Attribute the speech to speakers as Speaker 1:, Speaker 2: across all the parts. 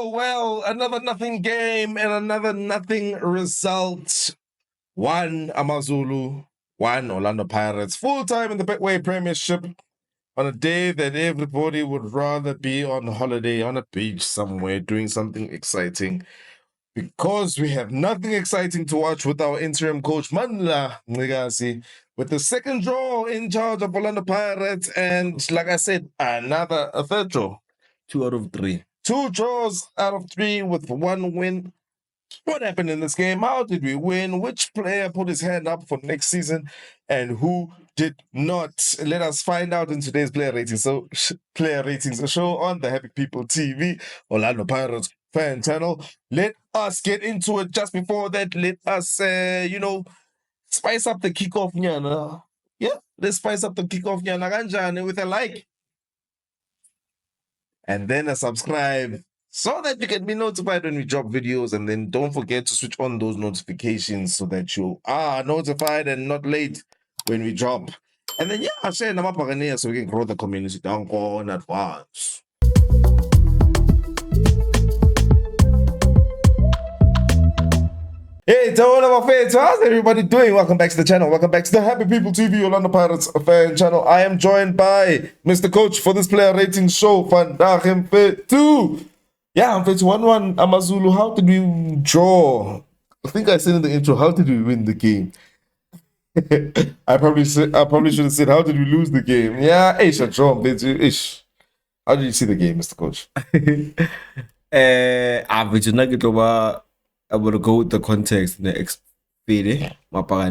Speaker 1: Well, another nothing game and another nothing result. One Amazulu, one Orlando Pirates, full time in the Betway Premiership on a day that everybody would rather be on holiday on a beach somewhere doing something exciting. Because we have nothing exciting to watch with our interim coach, Manla Ngigasi, with the second draw in charge of Orlando Pirates. And like I said, a third draw.
Speaker 2: 2 out of 3.
Speaker 1: 2 draws out of 3 with 1 win. What happened in this game? How did we win? Which player put his hand up for next season and who did not? Let us find out in today's player ratings. So, player ratings, a show on the Happy People TV, Orlando Pirates fan channel. Let us get into it. Just before that, let us, spice up the kickoff, nyana. Yeah, let's spice up the kickoff, nyana, kanjani, with a like. And then a subscribe so that you can be notified when we drop videos. And then don't forget to switch on those notifications so that you are notified and not late when we drop. And then, yeah, share Namapagania so we can grow the community down in advance. Hey, to all of our fans, how's everybody doing? Welcome back to the channel. Welcome back to the Happy People TV, Orlando Pirates fan channel. I am joined by Mr. Coach for this player rating show, Vandag Mfethu. Yeah, Mfethu 1-1 Amazulu. How did we draw? I think I said in the intro, how did we win the game? I probably should have said, how did we lose the game? Yeah, ish, a draw, Mfethu. Ish. How did you see the game, Mr. Coach?
Speaker 2: I would go with the context in the experience. I've got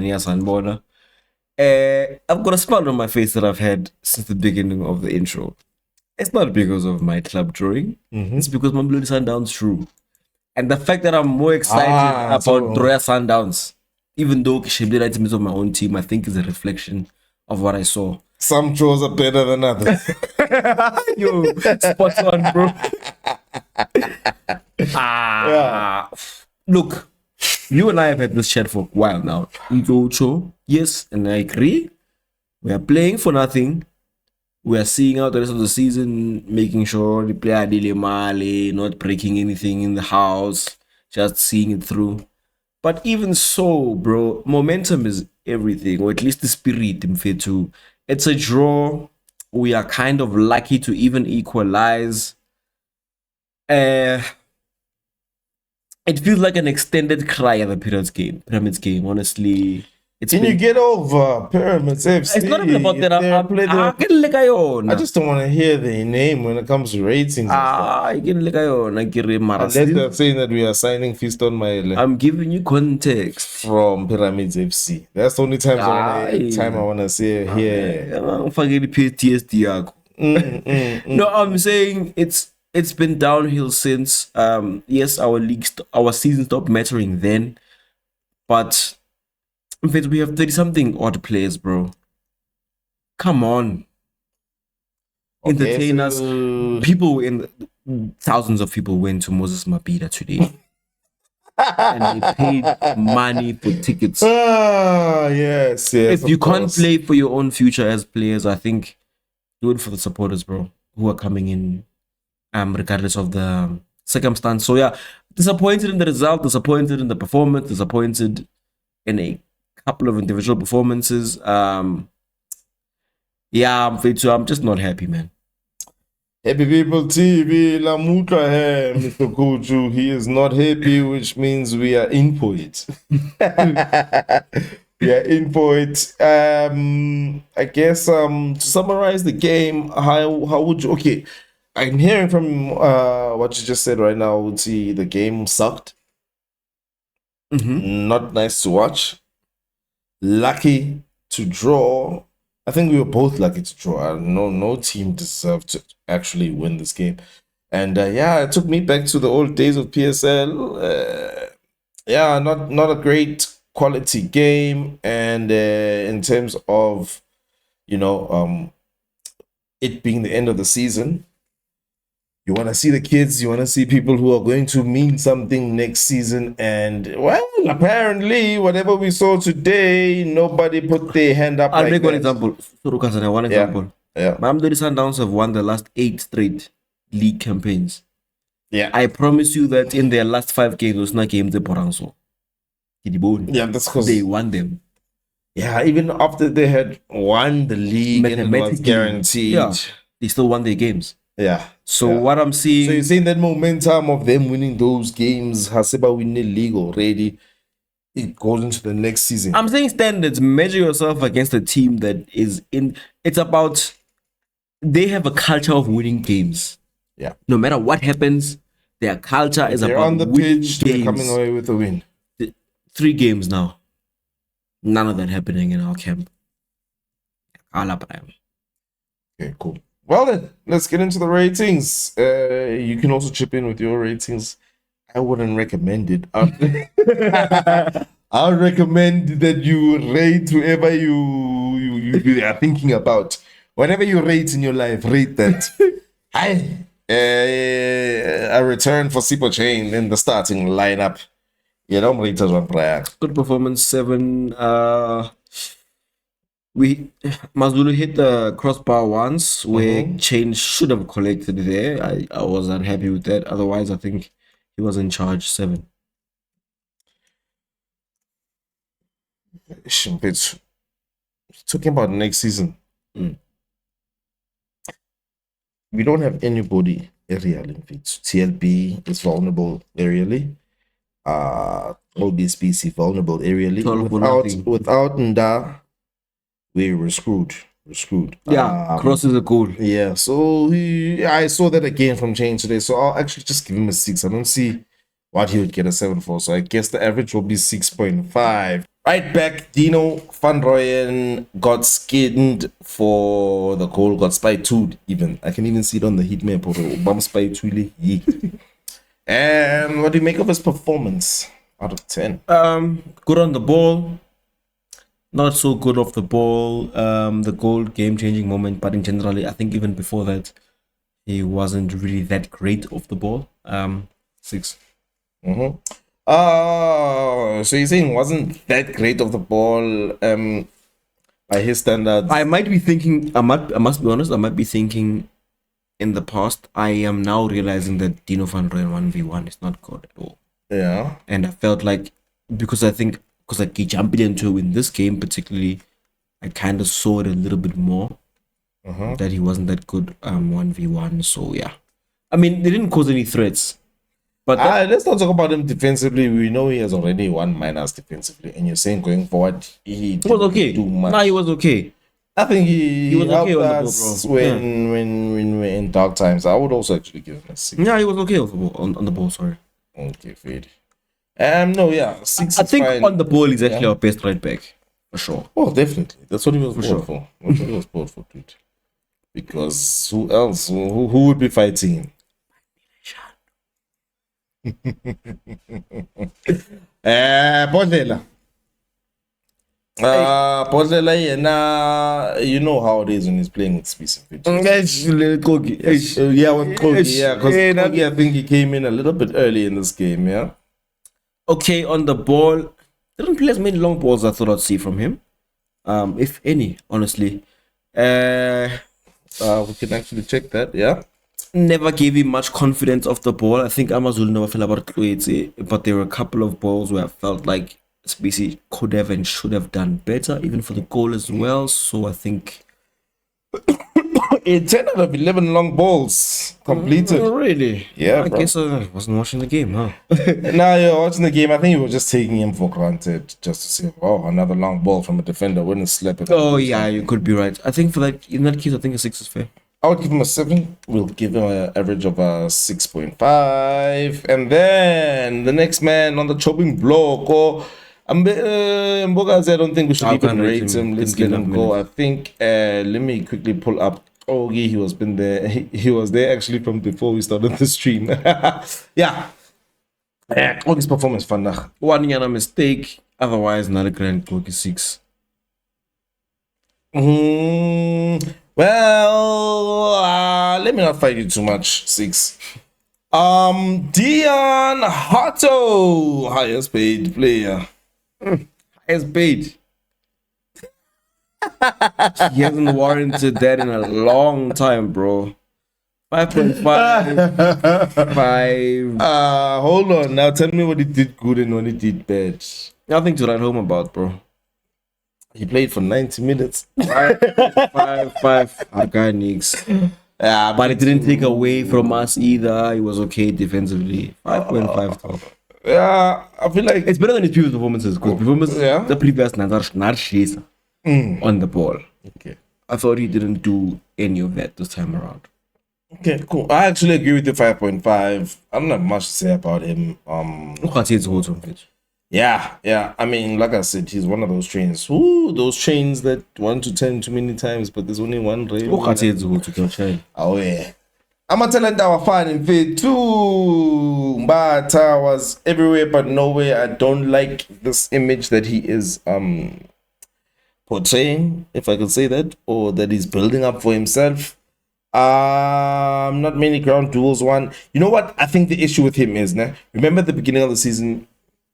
Speaker 2: a smile on my face that I've had since the beginning of the intro. It's not because of my club drawing. It's because my Blue Sundowns true. And the fact that I'm more excited about Droya Sundowns, even though Kishimde items of my own team, I think is a reflection of what I saw.
Speaker 1: Some draws are better than others.
Speaker 2: Yo, spot on, bro. Yeah. Look, you and I have had this chat for a while now. Yes, and I agree. We are playing for nothing. We are seeing out the rest of the season, making sure the player Mali, not breaking anything in the house, just seeing it through. But even so, bro, momentum is everything, or at least the spirit in Mfethu. It's a draw. We are kind of lucky to even equalize. It feels like an extended cry of a Pyramids game, honestly.
Speaker 1: You get over Pyramids FC?
Speaker 2: It's not even about that. I
Speaker 1: just don't want to hear the name when it comes to ratings.
Speaker 2: Unless
Speaker 1: they're saying that we are signing Fiston Maele.
Speaker 2: I'm giving you context.
Speaker 1: From Pyramids FC. That's the only time I want to say here.
Speaker 2: No, I'm saying it's been downhill since. Yes, our season stopped mattering then, but in fact, we have 30-something odd players, bro. Come on, entertain us. Thousands of people went to Moses Mabhida today, and they paid money for tickets.
Speaker 1: Yes.
Speaker 2: If you can't play for your own future as players, I think do it for the supporters, bro, who are coming in. Regardless of the circumstance. So yeah, disappointed in the result, disappointed in the performance, disappointed in a couple of individual performances. I'm just not happy, man.
Speaker 1: Happy People TV, Lamuka here, Mr. Koju. He is not happy, which means we are in for it. We are in for it. I guess to summarize the game, how would you? Okay. I'm hearing from what you just said right now. I would see the game sucked. Not nice to watch. Lucky to draw. I think we were both lucky to draw. No team deserved to actually win this game. And it took me back to the old days of PSL. Not a great quality game. And in terms of, it being the end of the season, you want to see the kids, you want to see people who are going to mean something next season. And, well, apparently, whatever we saw today, nobody put their hand up.
Speaker 2: I'll make one example. One example.
Speaker 1: Yeah.
Speaker 2: Mamelodi Sundowns have won the last 8 straight league campaigns.
Speaker 1: Yeah.
Speaker 2: I promise you that in their last 5 games, those not games they Poranso.
Speaker 1: Yeah, that's because
Speaker 2: they won them.
Speaker 1: Yeah, even after they had won the league and it was guaranteed.
Speaker 2: Yeah, they still won their games.
Speaker 1: Yeah.
Speaker 2: So what I'm seeing.
Speaker 1: So you're saying that momentum of them winning those games, Haseba winning the league already, it goes into the next season.
Speaker 2: I'm saying standards. Measure yourself against a team that is in. It's about. They have a culture of winning games.
Speaker 1: Yeah.
Speaker 2: No matter what happens, their culture is about
Speaker 1: on the
Speaker 2: winning
Speaker 1: pitch,
Speaker 2: games.
Speaker 1: They're coming away with a win.
Speaker 2: 3 games now. None of that happening in our camp.
Speaker 1: Okay, cool. Well then, let's get into the ratings. You can also chip in with your ratings. I wouldn't recommend it. I would recommend that you rate whoever you are thinking about. Whatever you rate in your life, rate that. A return for Sipo Chain in the starting lineup. Yeah, don't rate us one player.
Speaker 2: Good performance, 7. Amazulu hit the crossbar once where Chain should have collected there. I was unhappy with that. Otherwise, I think he was in charge. 7.
Speaker 1: Talking about next season. We don't have anybody aerial in Fitz. TLB is vulnerable aerially. OBSPC vulnerable aerially. Without Nda, we were screwed.
Speaker 2: Yeah, cross is a goal.
Speaker 1: Yeah, so I saw that again from Chain today. So I'll actually just give him a 6. I don't see what he would get a 7 for. So I guess the average will be 6.5. Right back, Dino Van Rooyen got skinned for the goal, got spy 2 even. I can even see it on the heat map. Bum spy 2. And what do you make of his performance out of 10?
Speaker 2: Good on the ball. Not so good off the ball. The goal, game-changing moment, but in general, I think even before that, he wasn't really that great off the ball. 6.
Speaker 1: So you're saying wasn't that great of the ball by his standards?
Speaker 2: I might be thinking, I must be honest, I might be thinking in the past, I am now realizing that Dino Van Rooyen 1v1 is not good at all.
Speaker 1: Yeah.
Speaker 2: And I felt like, because I jumped into in this game particularly, I kind of saw it a little bit more, that he wasn't that good 1v1. So yeah. I mean, they didn't cause any threats. But
Speaker 1: let's not talk about him defensively. We know he has already 1- defensively, and you're saying going forward he
Speaker 2: was okay.
Speaker 1: Do much.
Speaker 2: He was okay.
Speaker 1: I think he was
Speaker 2: okay
Speaker 1: on the ball, bro. When we're in dark times. I would also actually give him a 6.
Speaker 2: Yeah, he was okay on the ball. Sorry.
Speaker 1: Okay, fade. No, yeah, 6.
Speaker 2: I think fine. On the ball he's actually our best right back for sure.
Speaker 1: Oh, definitely. That's what he was bought for. That's what he was bought for, dude. Because who else? Who would be fighting him? Bodlela. Bodlela, you know how it is when he's playing with specific. Yeah, with Kogi. Yeah, because Kogi, I think he came in a little bit early in this game, yeah.
Speaker 2: Okay, on the ball, didn't play as many long balls I thought I'd see from him. If any, honestly.
Speaker 1: We can actually check that, yeah.
Speaker 2: Never gave him much confidence off the ball. I think Amazulu never fell about it, but there were a couple of balls where I felt like SBC could have and should have done better, even for the goal as well. So I think
Speaker 1: 10 out of 11 long balls completed.
Speaker 2: Oh, really?
Speaker 1: Yeah,
Speaker 2: I guess I wasn't watching the game, huh?
Speaker 1: Now you're watching the game. I think you were just taking him for granted, just to say, oh, another long ball from a defender. Wouldn't slap it.
Speaker 2: Oh yeah, you could be right. I think for that, in that case, I think a 6 is fair.
Speaker 1: I would give him a 7. We'll give him an average of a 6.5. And then the next man on the chopping block, Mbogazi, I don't think we should even rate him. Let's let him go. I think, let me quickly pull up. Oh, yeah, he was there actually from before we started the stream. Yeah. All his performance, fun.
Speaker 2: 1 yana mistake. Otherwise, not a grand cookie 6.
Speaker 1: Well, let me not fight you too much. 6. Dion Hotto, highest paid player.
Speaker 2: Highest paid. He hasn't warranted that in a long time, bro. 5.5. 5.
Speaker 1: Hold on. Now tell me what he did good and what he did bad.
Speaker 2: Nothing to write home about, bro.
Speaker 1: He played for 90 minutes.
Speaker 2: 5. Organics.
Speaker 1: Yeah,
Speaker 2: But it didn't take away from us either. He was okay defensively. 5.5.
Speaker 1: Yeah, I feel like
Speaker 2: It's better than his previous performances because the previous nights on the ball.
Speaker 1: Okay.
Speaker 2: I thought he didn't do any of that this time around.
Speaker 1: Okay, cool. I actually agree with you. 5.5. I don't have much to say about him. Yeah. I mean, like I said, he's one of those trains. Ooh, those trains that 1 to 10 too many times, but there's only one rail. Oh yeah. I'm a talent our fan in fit too. Mbata was everywhere but nowhere. I don't like this image that he is portraying, if I could say that, or that he's building up for himself. Not many ground duels won. You know what? I think the issue with him is, remember at the beginning of the season,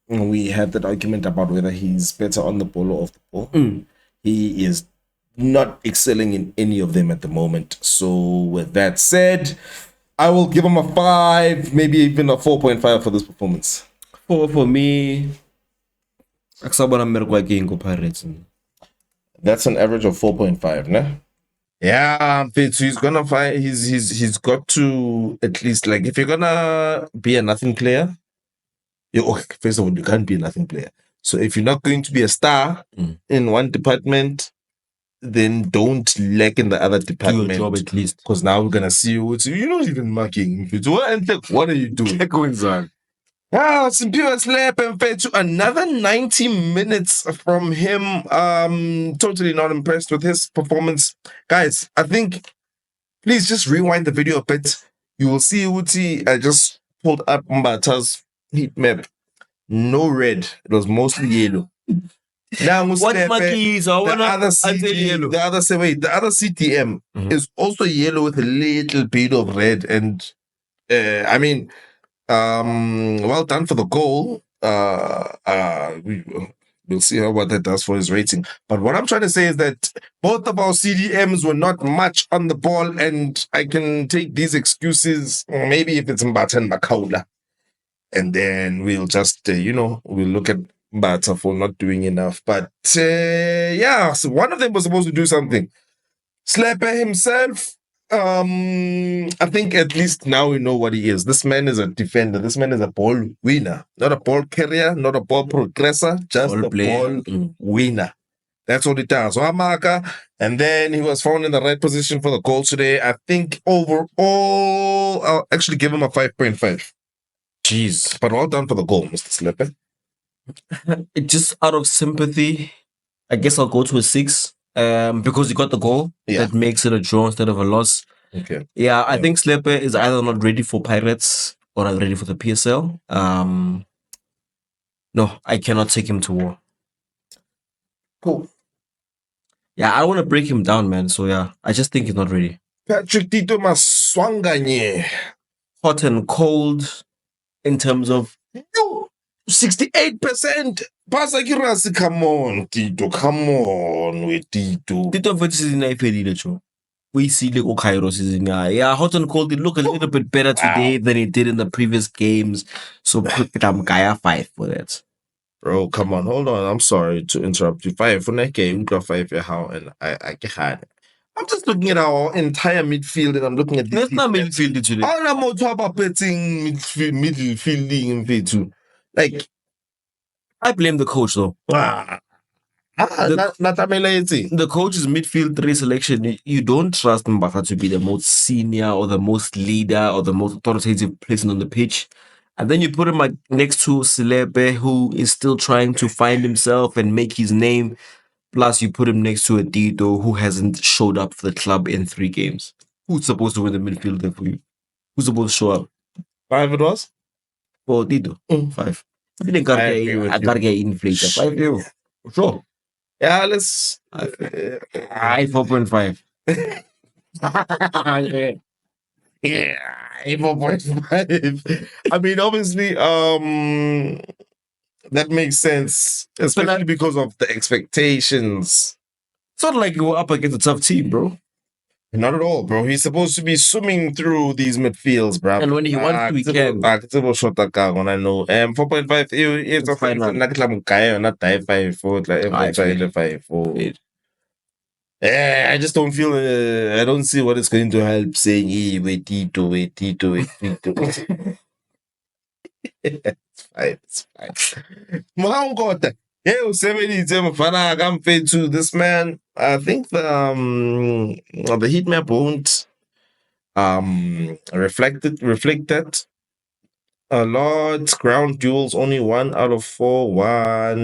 Speaker 1: we had that argument about whether he's better on the ball or off the ball. He is not excelling in any of them at the moment. So with that said, I will give him a 5, maybe even a 4.5 for this performance.
Speaker 2: 4 for me. Pirates.
Speaker 1: That's an average of 4.5, ne? Yeah, so he's gonna find he's got to at least, like, if you're gonna be a nothing player, first of all, you can't be a nothing player. So if you're not going to be a star in one department, then don't lack in the other department.
Speaker 2: Do your job at least.
Speaker 1: Because now we're gonna see you. You're not even marking. What are you doing? Simpiwe Slap and fed to another 90 minutes from him. Totally not impressed with his performance. Guys, I think, please just rewind the video a bit. You will see Uti. I just pulled up Mbata's heat map. No red. It was mostly yellow. Now,
Speaker 2: what marquees?
Speaker 1: The other CTM is also yellow with a little bit of red. And I mean, well done for the goal. We'll see what that does for his rating. But what I'm trying to say is that both of our CDMs were not much on the ball, and I can take these excuses, maybe if it's Mbata and Makaula. And then we'll just, we'll look at Mbata for not doing enough. But so one of them was supposed to do something. Slapper himself, I think at least now we know what he is. This man is a defender. This man is a ball winner. Not a ball carrier, not a ball progressor, just a ball winner. That's what he does. So Amaka, and then he was found in the right position for the goal today. I think overall, I'll actually give him a 5.5.
Speaker 2: Jeez.
Speaker 1: But well done for the goal, Mr. Slipper.
Speaker 2: Just out of sympathy, I guess I'll go to a 6. Because he got the goal, that makes it a draw instead of a loss.
Speaker 1: Okay.
Speaker 2: Yeah, I think Slepe is either not ready for Pirates or not ready for the PSL. No, I cannot take him to war.
Speaker 1: Cool.
Speaker 2: Yeah, I don't want to break him down, man. So yeah, I just think he's not ready.
Speaker 1: Patrick Tito Maswanganye.
Speaker 2: Hot and cold in terms of
Speaker 1: 68%. Pasa Kirasi, come on, Tito. Come on with Tito.
Speaker 2: Tito versus we see Lego Cairo season. Yeah, hot and cold. It looked a little bit better today than it did in the previous games. So I'm Gaia 5 for that.
Speaker 1: Bro, come on, hold on. I'm sorry to interrupt you. 5 for that game, 5 how, and I can't. I'm just looking at our entire midfield, and I'm looking at
Speaker 2: this. That's not midfield today.
Speaker 1: I'm more talking about betting midfielding in V2. Like,
Speaker 2: I blame the coach though. The coach's midfield 3 selection, you don't trust Mbaka to be the most senior or the most leader or the most authoritative person on the pitch. And then you put him like next to Silebe, who is still trying to find himself and make his name. Plus, you put him next to a Dido who hasn't showed up for the club in 3 games. Who's supposed to win the midfield there for you? Who's supposed to show up?
Speaker 1: 5 it was?
Speaker 2: For Dido. 5. I think I gotta get inflated. 5 euro. Sure.
Speaker 1: Yeah, let's.
Speaker 2: 4.5.
Speaker 1: Yeah, 4.5. I mean, obviously, that makes sense, especially because of the expectations.
Speaker 2: It's not like you were up against a tough team, bro.
Speaker 1: Not at all, bro. He's supposed to be swimming through these midfields, bro.
Speaker 2: And when he wants to, he can.
Speaker 1: I shot that guy when I know. 4.5. It's a
Speaker 2: fine.
Speaker 1: not die 5-4. Like 5-4. Yeah, I just don't feel. I don't see what it's going to help saying, hey, wait, Tito. It's fine. It's fine. Mahangota. Yeah, 77 Fana Gamfe to this man. I think the heat map won't reflect that a lot. Ground duels only 1 out of 4.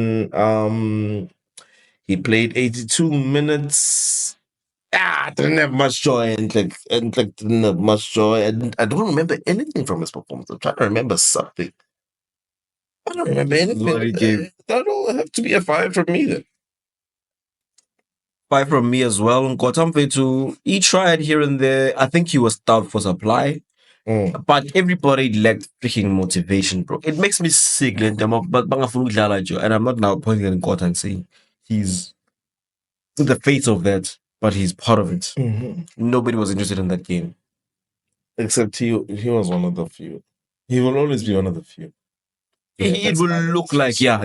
Speaker 1: He played 82 minutes. Didn't have much joy and didn't have much joy. And I don't remember anything from his performance. I'm trying to remember something. I don't remember anything. That'll have to be a 5 from me then.
Speaker 2: 5 from me as well. Nkotamfetu, he tried here and there. I think he was starved for supply. But everybody lacked freaking motivation, bro. It makes me sick. And I'm not now pointing at Nkota and saying he's the face of that, but he's part of it. Nobody was interested in that game.
Speaker 1: Except he was one of the few. He will always be one of the few.
Speaker 2: It will look like, yeah.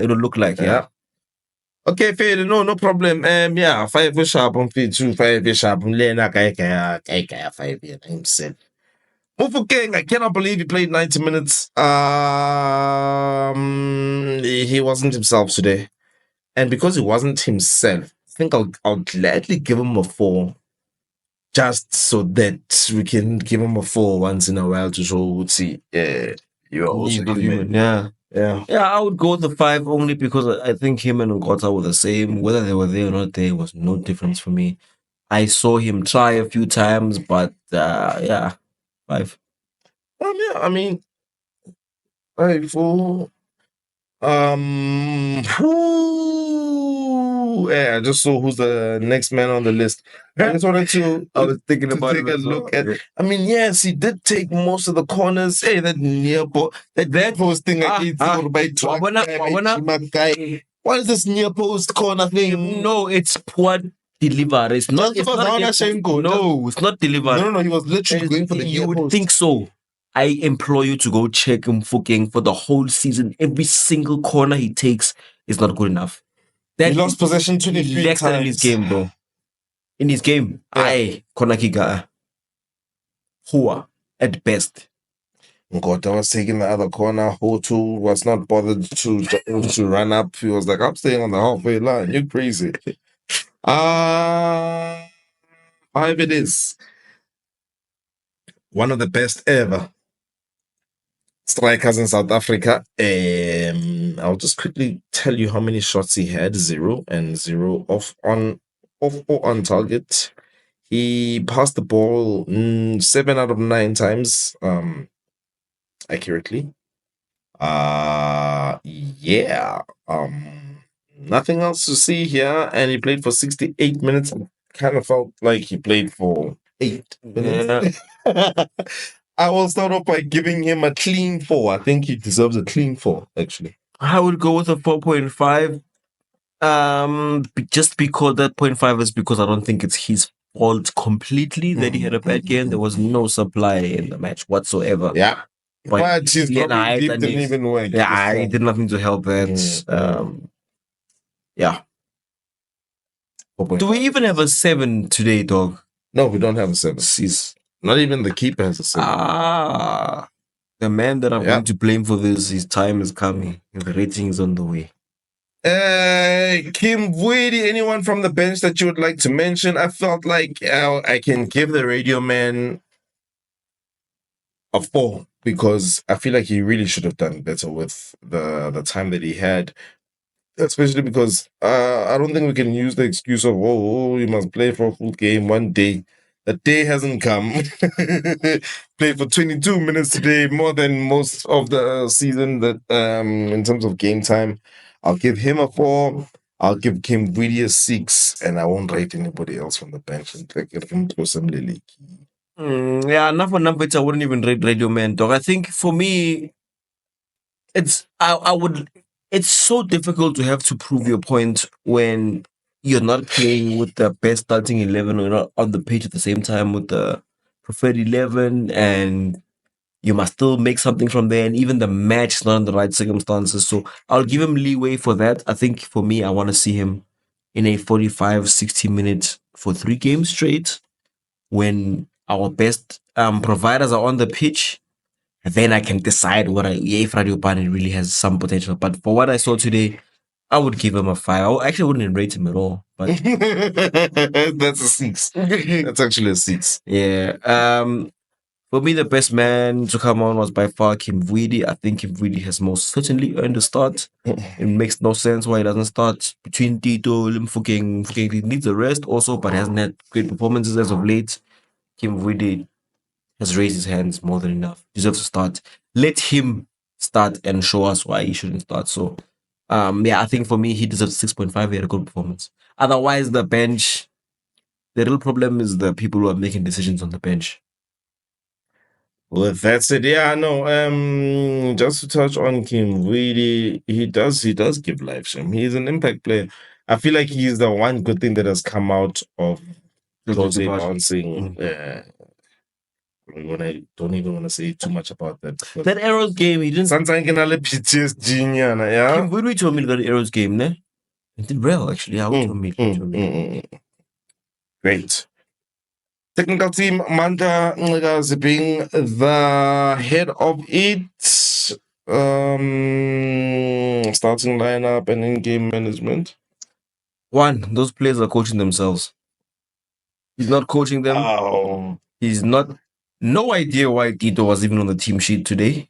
Speaker 1: Okay, fair. No problem. 5 sharp on feet, 5 sharp. Lena Kaya 5 himself. Mufukeng, I cannot believe he played 90 minutes. He wasn't himself today. And because he wasn't himself, I think I'll gladly give him a 4. Just so that we can give him a 4 once in a while to show, you're also human. Yeah,
Speaker 2: I would go with the 5 only because I think him and Nkota were the same. Whether they were there or not, there was no difference for me. I saw him try a few times, but 5.
Speaker 1: I mean, 5-4. I just saw who's the next man on the list. I just wanted to.
Speaker 2: I was thinking about
Speaker 1: take a look at. I mean, yes, he did take most of the corners. Hey, that near post, that post thing against by truck. What is this near post corner thing?
Speaker 2: No, it's poor delivery. It's not.
Speaker 1: It's not
Speaker 2: delivery.
Speaker 1: No, he was literally going for the.
Speaker 2: You would think so. I implore you to go check Mfukeng for the whole season. Every single corner he takes is not good enough.
Speaker 1: He lost possession 23 times.
Speaker 2: In his game, bro. In his game, corner kicker. Hua, at best.
Speaker 1: Nkota was taking the other corner. Hotu was not bothered to run up. He was like, I'm staying on the halfway line. You're crazy. 5 it is. One of the best ever strikers in South Africa. I'll just quickly tell you how many shots he had. 0 and 0 off or on target. He passed the ball 7 out of 9 times accurately. Nothing else to see here. And he played for 68 minutes. Kind of felt like he played for 8 minutes. I will start off by giving him a clean 4. I think he deserves a clean 4, actually.
Speaker 2: I would go with a 4.5. Just because that 0.5 is because I don't think it's his fault completely that he had a bad game. There was no supply in the match whatsoever.
Speaker 1: Yeah. But his probably didn't even work.
Speaker 2: Yeah, he did nothing to help that. Yeah. Do we even have a 7 today, dog?
Speaker 1: No, we don't have a 7. Not even the keeper has a 7.
Speaker 2: The man that I'm going to blame for this, his time is coming. The rating is on the way.
Speaker 1: Kim Vwedi, anyone from the bench that you would like to mention? I felt like I can give the radio man a 4 because I feel like he really should have done better with the time that he had. Especially because I don't think we can use the excuse of, you must play for a full game one day. The day hasn't come. Played for 22 minutes today, more than most of the season that in terms of game time. I'll give him a 4. I'll give Kim Vwedi a 6, and I won't rate anybody else from the bench.
Speaker 2: Enough on numbers. I wouldn't even rate Radio Man, dog. I think for me, it's so difficult to have to prove your point when you're not playing with the best starting 11, or you're not on the pitch at the same time with the preferred 11, and you must still make something from there. And even the match is not in the right circumstances. So I'll give him leeway for that. I think for me, I want to see him in a 45, 60 minutes for 3 games straight when our best providers are on the pitch. Then I can decide if Radio Bane really has some potential. But for what I saw today, I would give him a 5. I actually wouldn't rate him at all. But
Speaker 1: that's a 6. That's actually a 6.
Speaker 2: Yeah. For me, the best man to come on was by far Kim Vwidi. I think Kim Vwidi has most certainly earned a start. It makes no sense why he doesn't start between Tito, Limfukeng. He needs a rest also, but hasn't had great performances as of late. Kim Vwidi has raised his hands more than enough. Deserves to start. Let him start and show us why he shouldn't start. So, I think for me, he deserves 6.5. He had a good performance. Otherwise, the bench, the real problem is the people who are making decisions on the bench.
Speaker 1: Well, that's it. Yeah, no. Just to touch on Kim Vwidi, he does give life, Shem. He's an impact player. I feel like he's the one good thing that has come out of Jose bouncing. I don't even want to say too much about that.
Speaker 2: That Arrows game, he didn't.
Speaker 1: Sometimes can have PTSD, yeah.
Speaker 2: Kim Vwidi told me that Arrows game, ne? It did well, actually. I told me.
Speaker 1: Great. Technical team, Manda Ncikazi being the head of it. Starting lineup and in-game management.
Speaker 2: One, those players are coaching themselves. He's not coaching them.
Speaker 1: Oh.
Speaker 2: He's not. No idea why Tito was even on the team sheet today.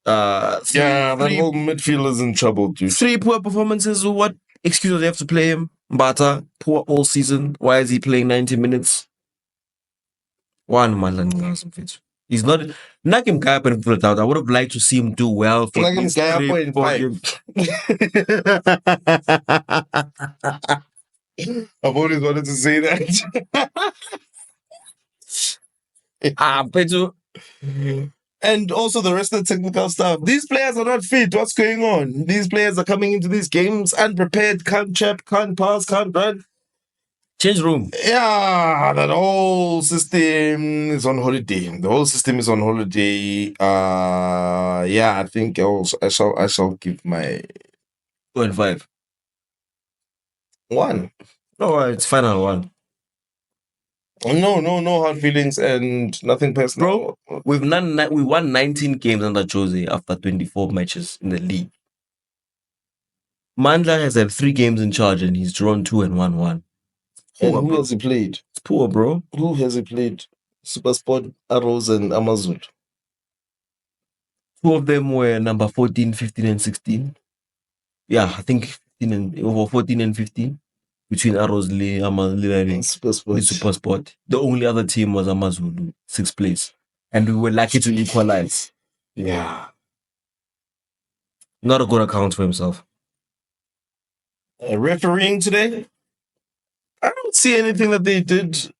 Speaker 1: That whole midfield is in trouble, dude.
Speaker 2: 3 poor performances. What excuse do they have to play him? Mbata, poor all season. Why is he playing 90 minutes? One man, he's not. Nakim Kaya put it out. I would have liked to see him do well for
Speaker 1: Nakim Kaya I've always wanted to say that.
Speaker 2: Pedro.
Speaker 1: And also the rest of the technical staff. These players are not fit. What's going on? These players are coming into these games unprepared, can't chap, can't pass, can't run.
Speaker 2: Change room.
Speaker 1: Yeah, that whole system is on holiday. The whole system is on holiday. I think I shall give my
Speaker 2: 2.5.
Speaker 1: 1.
Speaker 2: No, it's final 1.
Speaker 1: No hard feelings and nothing personal.
Speaker 2: Bro, we won 19 games under Jose after 24 matches in the league. Mandla has had 3 games in charge and he's drawn 2 and won 1.
Speaker 1: And who has he played?
Speaker 2: It's poor, bro.
Speaker 1: Who has he played? Supersport, Arrows, and Amazulu.
Speaker 2: 2 of them were number 14, 15, and 16. Yeah, I think 14 and 15. Between Arrows, Amazulu, and Supersport. The only other team was Amazulu, 6th place. And we were lucky to equalize.
Speaker 1: Yeah.
Speaker 2: Not a good account for himself.
Speaker 1: Refereeing today? I don't see anything that they did.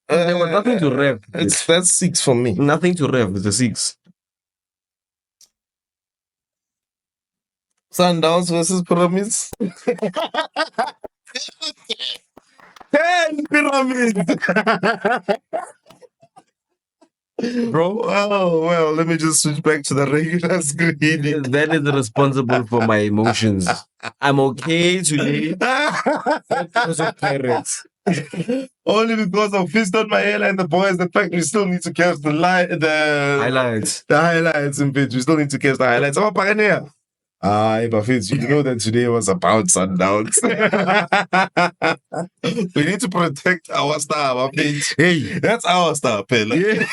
Speaker 2: There was nothing to rev.
Speaker 1: That's 6 for me.
Speaker 2: Nothing to rev. It's a 6.
Speaker 1: Sundowns versus Pyramids. 10 Pyramids.
Speaker 2: Bro,
Speaker 1: oh well, let me just switch back to the regular screen.
Speaker 2: That is responsible for my emotions. I'm okay today because of Pirates.
Speaker 1: Only because of Fist on my hairline, the boys, the fact we still need to catch the
Speaker 2: highlights.
Speaker 1: The highlights in pitch. We still need to catch the highlights. Oh, Pioneer. But Fitz, you know that today was about Sundowns. We need to protect our star, my Fitz.
Speaker 2: Hey,
Speaker 1: that's our star, Pella. Yeah.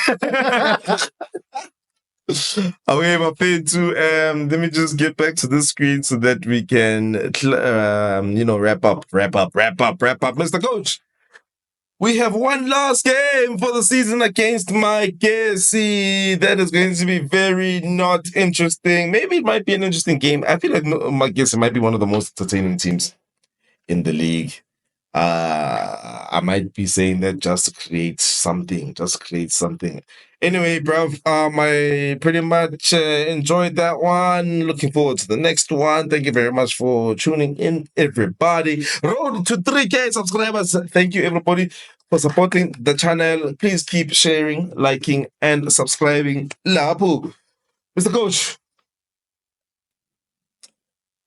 Speaker 1: Away, my Fitz, let me just get back to the screen so that we can, wrap up. Mr. Coach. We have one last game for the season against Mike Gessie. That is going to be very not interesting. Maybe it might be an interesting game. I feel like Mike Gessie might be one of the most entertaining teams in the league. I might be saying that just to create something. Anyway, bro, I pretty much enjoyed that one. Looking forward to the next one. Thank you very much for tuning in, everybody. Road to 3K subscribers. Thank you, everybody, for supporting the channel. Please keep sharing, liking, and subscribing. Lapu. Mr. Coach.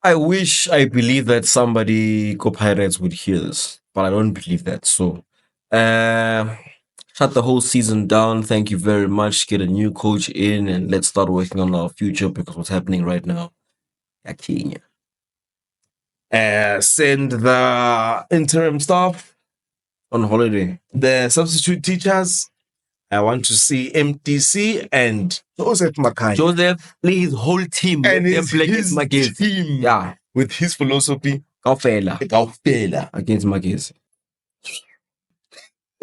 Speaker 2: I wish I believe that somebody Go Pirates would hear this, but I don't believe that. So, shut the whole season down. Thank you very much. Get a new coach in, and let's start working on our future, because what's happening right now, Kenya.
Speaker 1: Send the interim staff
Speaker 2: On holiday.
Speaker 1: the substitute teachers. I want to see MTC and Joseph Makai.
Speaker 2: Joseph, play his whole team.
Speaker 1: And
Speaker 2: Let them play
Speaker 1: his
Speaker 2: against Magesi.
Speaker 1: team.
Speaker 2: Yeah.
Speaker 1: With his philosophy.
Speaker 2: Kaufela.
Speaker 1: Kaufela.
Speaker 2: Against Magesi.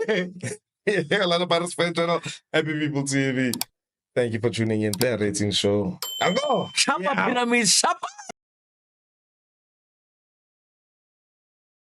Speaker 1: A lot of Paris fan channel. Happy People TV. Thank you for tuning in. Player Rating Show. Go.
Speaker 2: Shapa Pyramid. Shapa.